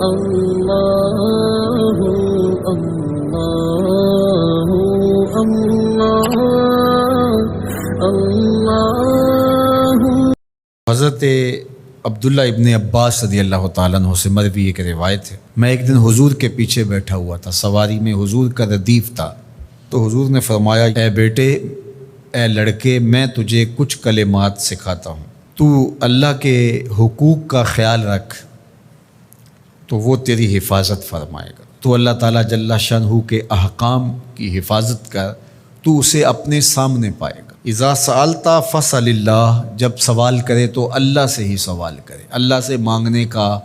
اللہ اللہ اللہ اللہ۔ حضرت عبداللہ ابن عباس رضی اللہ تعالیٰ عنہ سے مروی ایک روایت ہے، میں ایک دن حضور کے پیچھے بیٹھا ہوا تھا، سواری میں حضور کا ردیف تھا، تو حضور نے فرمایا، اے بیٹے، اے لڑکے، میں تجھے کچھ کلمات سکھاتا ہوں، تو اللہ کے حقوق کا خیال رکھ تو وہ تیری حفاظت فرمائے گا۔ تو اللہ تعالیٰ جل شانہ کے احکام کی حفاظت کر، تو اسے اپنے سامنے پائے گا۔ اذا سألت فاسأل اللہ، جب سوال کرے تو اللہ سے ہی سوال کرے، اللہ سے مانگنے کا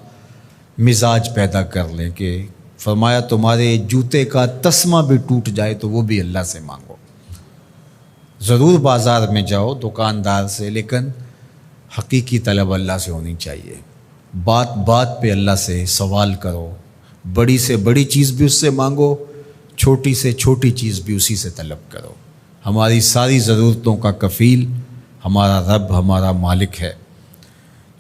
مزاج پیدا کر لیں کہ فرمایا تمہارے جوتے کا تسمہ بھی ٹوٹ جائے تو وہ بھی اللہ سے مانگو۔ ضرور بازار میں جاؤ دکاندار سے، لیکن حقیقی طلب اللہ سے ہونی چاہیے۔ بات بات پہ اللہ سے سوال کرو، بڑی سے بڑی چیز بھی اس سے مانگو، چھوٹی سے چھوٹی چیز بھی اسی سے طلب کرو۔ ہماری ساری ضرورتوں کا کفیل ہمارا رب، ہمارا مالک ہے۔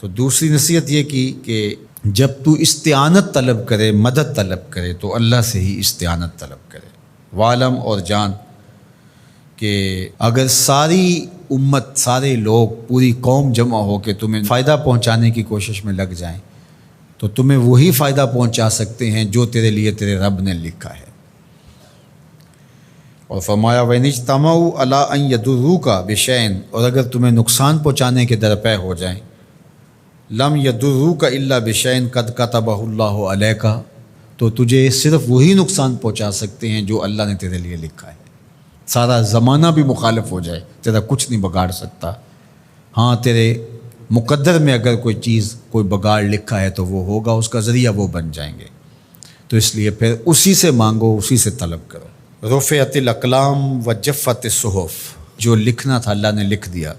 تو دوسری نصیحت یہ کی کہ جب تو استعانت طلب کرے، مدد طلب کرے تو اللہ سے ہی استعانت طلب کرے۔ وعلم، اور جان کہ اگر ساری امت، سارے لوگ، پوری قوم جمع ہو کے تمہیں فائدہ پہنچانے کی کوشش میں لگ جائیں تو تمہیں وہی فائدہ پہنچا سکتے ہیں جو تیرے لیے تیرے رب نے لکھا ہے۔ اور فرمایا وَإِنِ اجْتَمَعُوا عَلَىٰ أَن يَضُرُّوكَ بِشَيْءٍ، اور اگر تمہیں نقصان پہنچانے کے درپے ہو جائیں، لَمْ يَضُرُّوكَ إِلَّا بِشَيْءٍ قَدْ كَتَبَهُ اللَّهُ عَلَيْكَ، تو تجھے صرف وہی نقصان پہنچا سکتے ہیں جو اللہ نے تیرے لیے لکھا ہے۔ سارا زمانہ بھی مخالف ہو جائے، تیرا کچھ نہیں بگاڑ سکتا۔ ہاں، تیرے مقدر میں اگر کوئی چیز، کوئی بگاڑ لکھا ہے تو وہ ہوگا، اس کا ذریعہ وہ بن جائیں گے۔ تو اس لیے پھر اسی سے مانگو، اسی سے طلب کرو۔ رفعت الاقلام وجفت الصحف، جو لکھنا تھا اللہ نے لکھ دیا،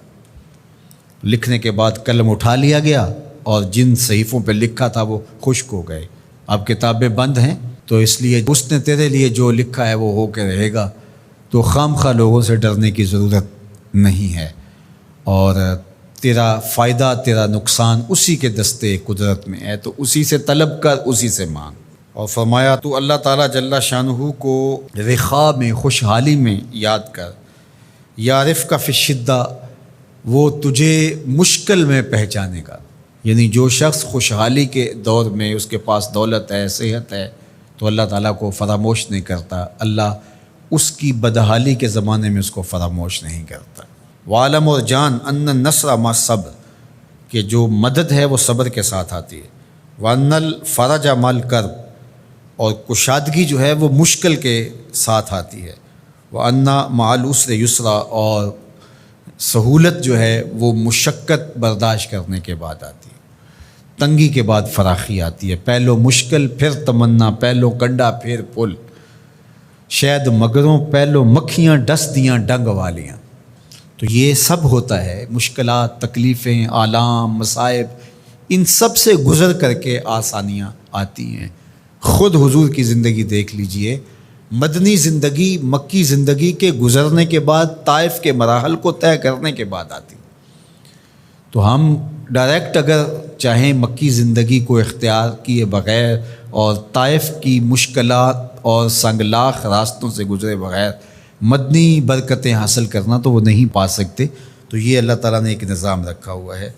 لکھنے کے بعد قلم اٹھا لیا گیا اور جن صحیفوں پہ لکھا تھا وہ خشک ہو گئے۔ اب کتابیں بند ہیں، تو اس لیے اس نے تیرے لیے جو لکھا ہے وہ ہو کے رہے گا، تو خام خواہ لوگوں سے ڈرنے کی ضرورت نہیں ہے، اور تیرا فائدہ، تیرا نقصان اسی کے دستے قدرت میں ہے، تو اسی سے طلب کر، اسی سے مانگ۔ اور فرمایا تو اللہ تعالیٰ جل شانہ کو رخاء میں، خوشحالی میں یاد کر، یعرفک فی الشدہ، وہ تجھے مشکل میں پہچانے گا۔ یعنی جو شخص خوشحالی کے دور میں اس کے پاس دولت ہے، صحت ہے، تو اللہ تعالیٰ کو فراموش نہیں کرتا، اللہ اس کی بدحالی کے زمانے میں اس کو فراموش نہیں کرتا۔ وعلم، اور جان، ان النصر مع الصبر، کہ جو مدد ہے وہ صبر کے ساتھ آتی ہے۔ وان الفرج مع الکرب، اور کشادگی جو ہے وہ مشکل کے ساتھ آتی ہے۔ وان مع العسر یسرا، اور سہولت جو ہے وہ مشقت برداشت کرنے کے بعد آتی ہے، تنگی کے بعد فراخی آتی ہے۔ پہلو مشکل پھر تمنا، پہلو کنڈا پھر پل، شاید مگروں پہلو مکھیاں ڈس دیاں ڈنگ والیاں۔ تو یہ سب ہوتا ہے، مشکلات، تکلیفیں، آلام، مصائب، ان سب سے گزر کر کے آسانیاں آتی ہیں۔ خود حضور کی زندگی دیکھ لیجئے، مدنی زندگی، مکی زندگی کے گزرنے کے بعد، طائف کے مراحل کو طے کرنے کے بعد آتی۔ تو ہم ڈائریکٹ اگر چاہیں مکی زندگی کو اختیار کیے بغیر اور طائف کی مشکلات اور سنگلاخ راستوں سے گزرے بغیر مدنی برکتیں حاصل کرنا، تو وہ نہیں پا سکتے۔ تو یہ اللہ تعالیٰ نے ایک نظام رکھا ہوا ہے۔